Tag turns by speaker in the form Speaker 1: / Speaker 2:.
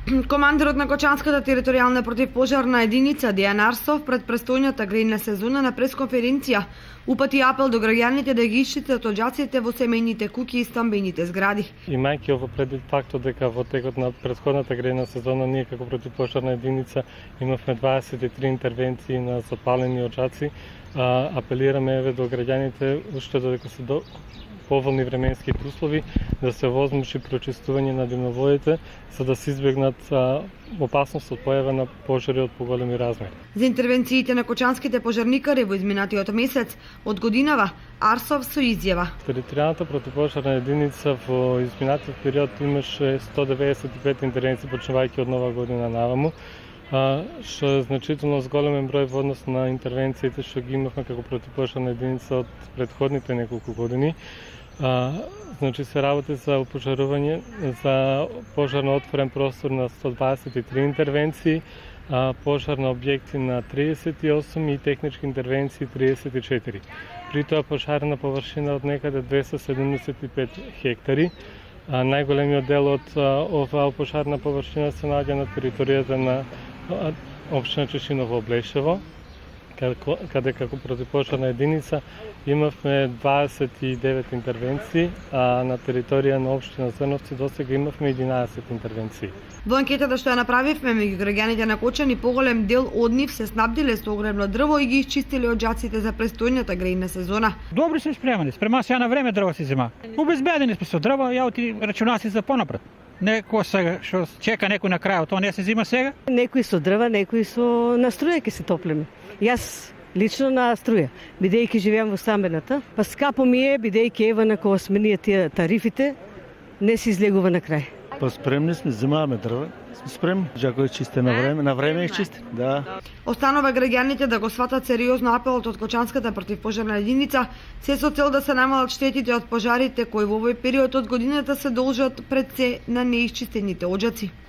Speaker 1: Командирот на Кочанската територијална противпожарна единица Дејан Арсов пред престојната грејна сезона на пресконференција упати апел до граѓаните да ги исчистат оџаците во семејните куќи и стамбените згради.
Speaker 2: Имајќи ово предвид фактот дека во текот на претходната грејна сезона ние како противпожарна единица имавме 23 интервенции на запалени оџаци, апелираме до граѓаните уште додека се поволни временските услови да се возможи прочистување на димоводите за да се избегнат опасност од појава на пожари од поголеми размери.
Speaker 1: За интервенциите на кочанските пожарникари во изминатиот месец од годинава Арсов со изјава.
Speaker 2: Територијалната противпожарна единица во изминатиот период имаше 195 интервенции почнувајќи од нова година наваму, што е значително зголемен број во однос на интервенциите што ги имавме како противпожарна единица од претходните неколку години. Значи се работи за опожарување за пожар на отворен простор на 123 интервенции, пожар на објекти на 38 и технички интервенции 34. При тоа пожарна површина од некаде 275 хектари. Најголемиот дел од оваа пожарна површина се наоѓа на територијата на општина Чешиново Облешево, каде како противпожарна единица имавме 29 интервенции, а на територија на општина Зрновци досега имавме 11 интервенции.
Speaker 1: Во анкетата што ја направивме меѓу граѓаните на Кочани, поголем дел од нив се снабдиле со огромно дрво и ги исчистиле оџаците за престојната грејна сезона.
Speaker 3: Добри сме спремани, спрема се ја на време дрво се зема. Обезбедени сме со дрво, ја оти рачуна се за понапред. Некој сега што чека некој на крајот, тоа не се зима сега?
Speaker 4: Некои со дрва, некои со на струја ќе се топлиме. Јас лично на струја, бидејќи живеам во стамбената, па скапо ми е, бидејќи ева на кога сме ние тие тарифите, не се излегува на крај.
Speaker 5: Па спремни сме, земаваме дрва, сме спремни, жако е чисте на време е чисте, да.
Speaker 1: Останува граѓаните да го сватат сериозно апелот од Кочанската противпожарна единица, се со цел да се намалат штетите од пожарите кои во овој период од годината се должат пред се на неисчистените оџаци.